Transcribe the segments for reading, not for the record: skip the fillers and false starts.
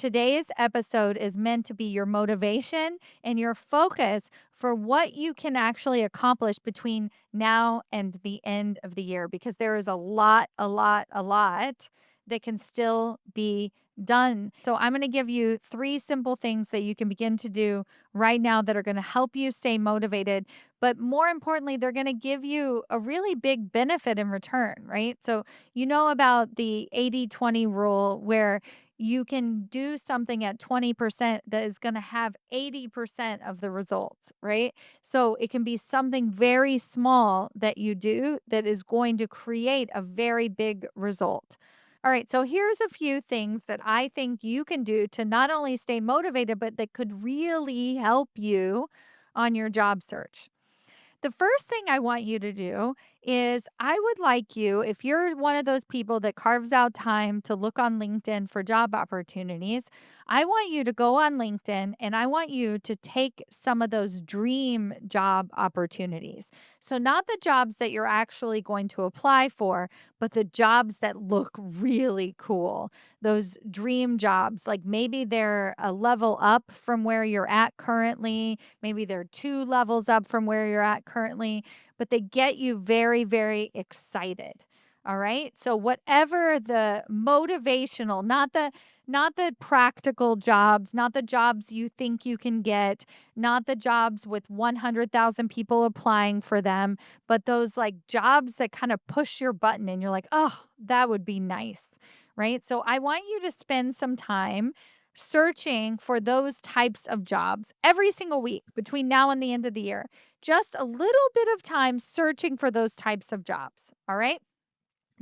today's episode is meant to be your motivation and your focus for what you can actually accomplish between now and the end of the year, because there is a lot that can still be done. So, I'm going to give you three simple things that you can begin to do right now that are going to help you stay motivated. But more importantly, they're going to give you a really big benefit in return, right? So, you know about the 80-20 rule where you can do something at 20% that is going to have 80% of the results, right? So it can be something very small that you do that is going to create a very big result. All right, so here's a few things that I think you can do to not only stay motivated, but that could really help you on your job search. The first thing I want you to do is I would like you, if you're one of those people that carves out time to look on LinkedIn for job opportunities, I want you to go on LinkedIn and I want you to take some of those dream job opportunities. So, not the jobs that you're actually going to apply for, but the jobs that look really cool. Those dream jobs, like maybe they're a level up from where you're at currently. Maybe they're 2 levels up from where you're at currently, but they get you very, very excited. All right? So whatever the motivational, not the practical jobs, not the jobs you think you can get, not the jobs with 100,000 people applying for them, but those like jobs that kind of push your button and you're like, "Oh, that would be nice." Right? So I want you to spend some time searching for those types of jobs every single week between now and the end of the year. Just a little bit of time searching for those types of jobs. All right.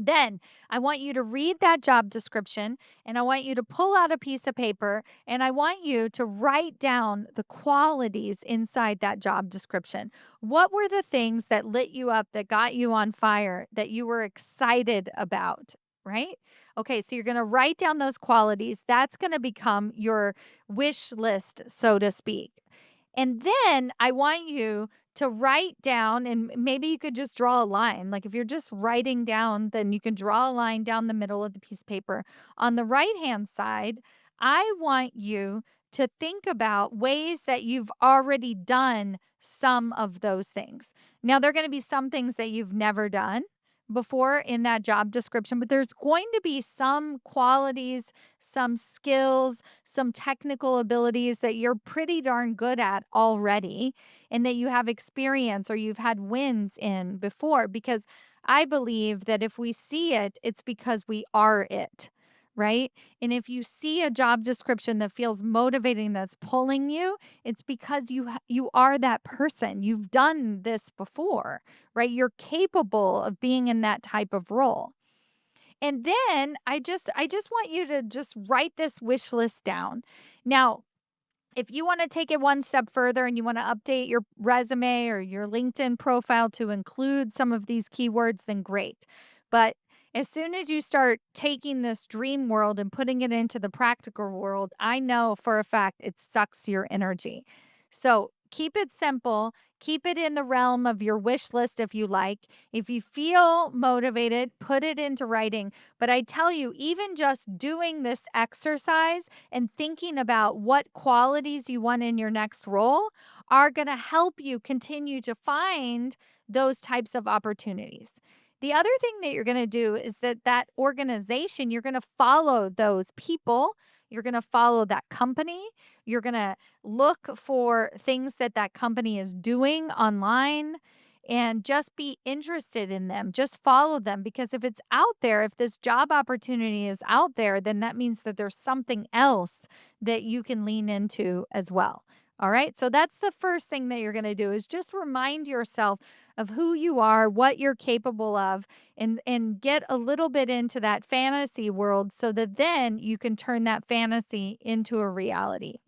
Then I want you to read that job description and I want you to pull out a piece of paper and I want you to write down the qualities inside that job description. What were the things that lit you up, that got you on fire, that you were excited about? Right? Okay, so you're going to write down those qualities. That's going to become your wish list, so to speak. And then I want you to write down, and maybe you could just draw a line. Like if you're just writing down, then you can draw a line down the middle of the piece of paper. On the right hand side, I want you to think about ways that you've already done some of those things. Now, there are going to be some things that you've never done before in that job description, but there's going to be some qualities, some skills, some technical abilities that you're pretty darn good at already and that you have experience or you've had wins in before. Because I believe that if we see it, it's because we are it. Right. And if you see a job description that feels motivating, that's pulling you, it's because you are that person. You've done this before, right? You're capable of being in that type of role. And then I just want you to just write this wish list down. Now, if you want to take it one step further and you want to update your resume or your LinkedIn profile to include some of these keywords, then great. But as soon as you start taking this dream world and putting it into the practical world, I know for a fact it sucks your energy. So keep it simple, keep it in the realm of your wish list if you like. If you feel motivated, put it into writing. But I tell you, even just doing this exercise and thinking about what qualities you want in your next role are going to help you continue to find those types of opportunities. The other thing that you're going to do is that organization, you're going to follow those people, you're going to follow that company, you're going to look for things that that company is doing online and just be interested in them. Just follow them because if it's out there, if this job opportunity is out there, then that means that there's something else that you can lean into as well. All right? So that's the first thing that you're going to do is just remind yourself of who you are, what you're capable of, and get a little bit into that fantasy world so that then you can turn that fantasy into a reality.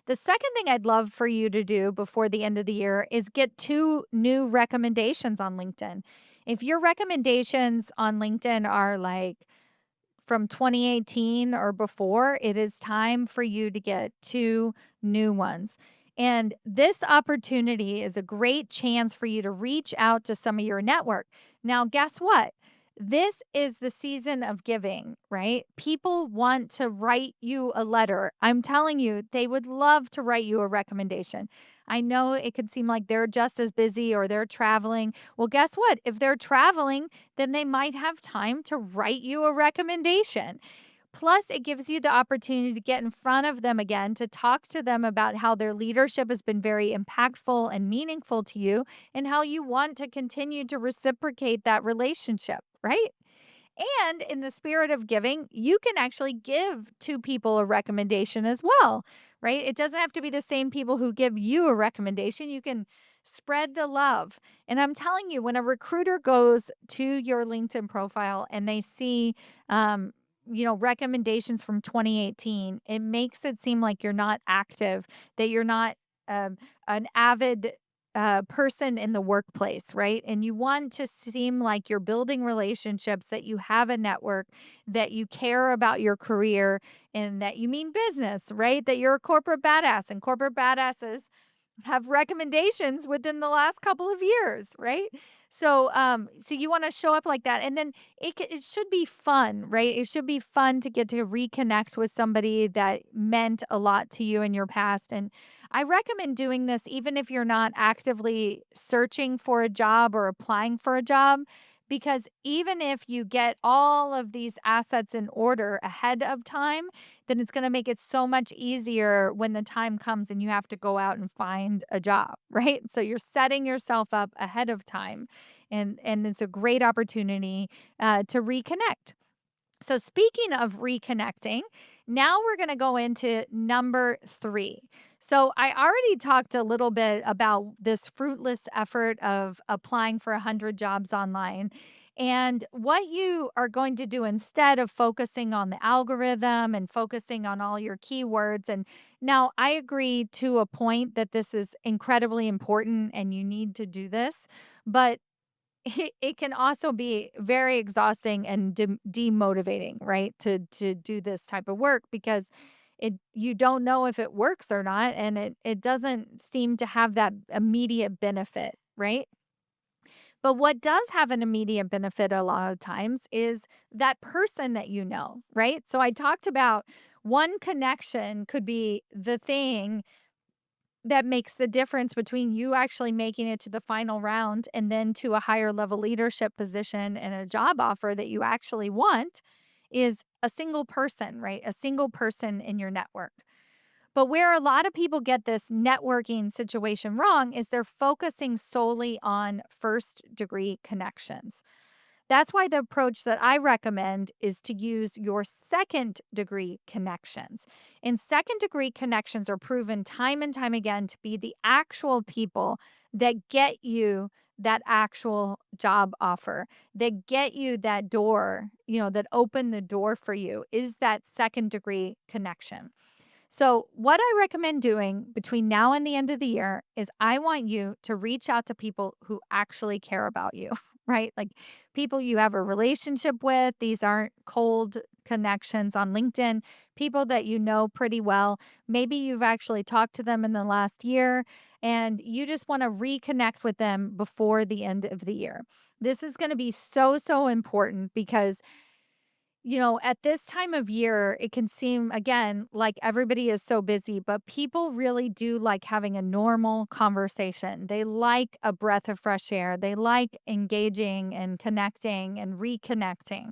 The second thing I'd love for you to do before the end of the year is get 2 new recommendations on LinkedIn. If your recommendations on LinkedIn are like from 2018 or before, it is time for you to get 2 new ones. And this opportunity is a great chance for you to reach out to some of your network. Now, guess what? This is the season of giving, right? People want to write you a letter. I'm telling you, they would love to write you a recommendation. I know it could seem like they're just as busy or they're traveling. Well, guess what? If they're traveling, then they might have time to write you a recommendation. Plus, it gives you the opportunity to get in front of them again, to talk to them about how their leadership has been very impactful and meaningful to you, and how you want to continue to reciprocate that relationship, right? And in the spirit of giving, you can actually give two people a recommendation as well, right? It doesn't have to be the same people who give you a recommendation. You can spread the love. And I'm telling you, when a recruiter goes to your LinkedIn profile and they see, um, recommendations from 2018, it makes it seem like you're not active, that you're not um, an avid person in the workplace, right? And you want to seem like you're building relationships, that you have a network, that you care about your career, and that you mean business, right? That you're a corporate badass, and corporate badasses have recommendations within the last couple of years, right? So you want to show up like that, and then it should be fun, right? It should be fun to get to reconnect with somebody that meant a lot to you in your past. And I recommend doing this even if you're not actively searching for a job or applying for a job, because even if you get all of these assets in order ahead of time, then it's going to make it so much easier when the time comes and you have to go out and find a job, right? So you're setting yourself up ahead of time, and it's a great opportunity to reconnect. So, speaking of reconnecting, now we're going to go into number three. So, I already talked a little bit about this fruitless effort of applying for 100 jobs online. And what you are going to do instead of focusing on the algorithm and focusing on all your keywords. And now I agree to a point that this is incredibly important and you need to do this. But it can also be very exhausting and demotivating, right? To do this type of work, because you don't know if it works or not, and it doesn't seem to have that immediate benefit, right? But what does have an immediate benefit a lot of times is that person that you know, right? So I talked about one connection could be the thing that makes the difference between you actually making it to the final round and then to a higher level leadership position and a job offer that you actually want, is a single person, right? A single person in your network. But where a lot of people get this networking situation wrong is they're focusing solely on first degree connections. That's why the approach that I recommend is to use your second degree connections. And second degree connections are proven time and time again to be the actual people that get you that actual job offer, that get you that door, that open the door for you, is that second degree connection. So, what I recommend doing between now and the end of the year is I want you to reach out to people who actually care about you, right? Like people you have a relationship with. These aren't cold connections on LinkedIn, people that you know pretty well. Maybe you've actually talked to them in the last year and you just want to reconnect with them before the end of the year. This is going to be so, so important because at this time of year, it can seem again like everybody is so busy, but people really do like having a normal conversation. They like a breath of fresh air. They like engaging and connecting and reconnecting.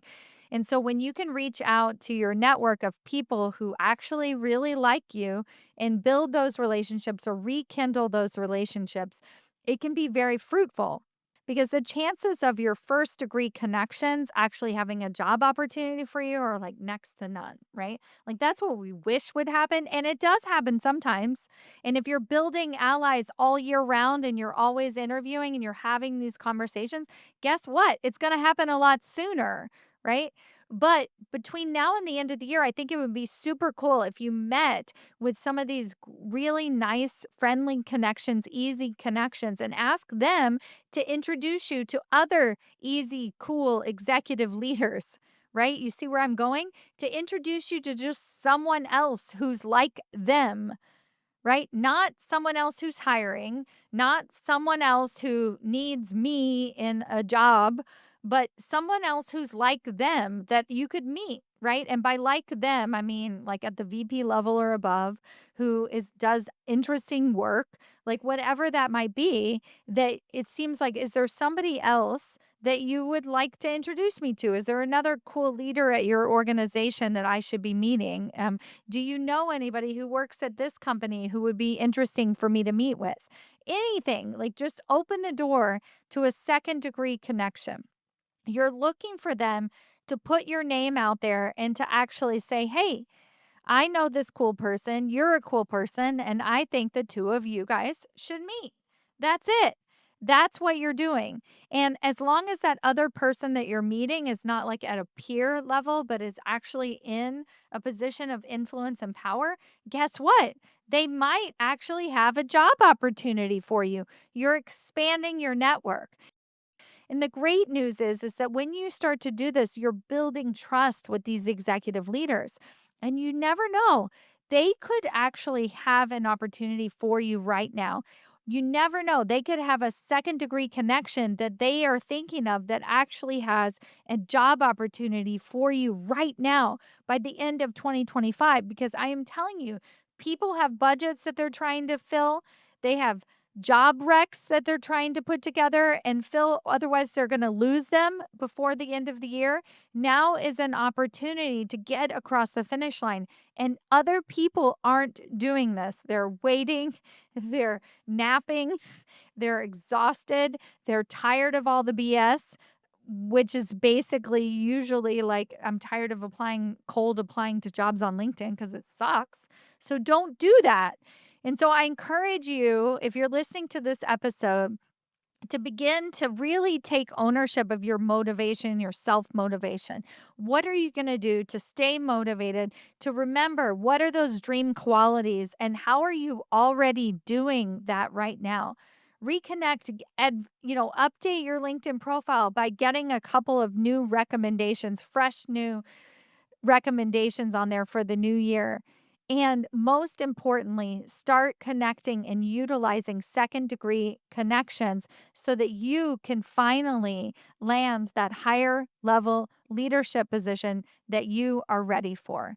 And so when you can reach out to your network of people who actually really like you and build those relationships or rekindle those relationships, it can be very fruitful, because the chances of your first degree connections actually having a job opportunity for you are like next to none, right? Like that's what we wish would happen. And it does happen sometimes. And if you're building allies all year round and you're always interviewing and you're having these conversations, guess what? It's going to happen a lot sooner, right? But between now and the end of the year, I think it would be super cool if you met with some of these really nice, friendly connections, easy connections, and ask them to introduce you to other easy, cool executive leaders, right? You see where I'm going? To introduce you to just someone else who's like them, right? Not someone else who's hiring, not someone else who needs me in a job, but someone else who's like them that you could meet, right? And by like them, I mean like at the VP level or above, who is does interesting work, like whatever that might be, that it seems like, is there somebody else that you would like to introduce me to? Is there another cool leader at your organization that I should be meeting? Do you know anybody who works at this company who would be interesting for me to meet with? Anything, like just open the door to a second degree connection. You're looking for them to put your name out there and to actually say, hey, I know this cool person, you're a cool person, and I think the two of you guys should meet. That's it. That's what you're doing. And as long as that other person that you're meeting is not like at a peer level, but is actually in a position of influence and power, guess what? They might actually have a job opportunity for you. You're expanding your network. And the great news is that when you start to do this, you're building trust with these executive leaders. And you never know, they could actually have an opportunity for you right now. You never know. They could have a second degree connection that they are thinking of that actually has a job opportunity for you right now by the end of 2025. Because I am telling you, people have budgets that they're trying to fill. They have job recs that they're trying to put together and fill, otherwise they're going to lose them before the end of the year. Now is an opportunity to get across the finish line, and other people aren't doing this. They're waiting, they're napping, they're exhausted, they're tired of all the BS, which is basically usually like, I'm tired of applying to jobs on LinkedIn because it sucks. So don't do that. And so I encourage you, if you're listening to this episode, to begin to really take ownership of your motivation, your self motivation. What are you going to do to stay motivated? To remember what are those dream qualities and how are you already doing that right now? Reconnect and update your LinkedIn profile by getting a couple of new recommendations, fresh new recommendations on there for the new year. And most importantly, start connecting and utilizing second degree connections so that you can finally land that higher level leadership position that you are ready for.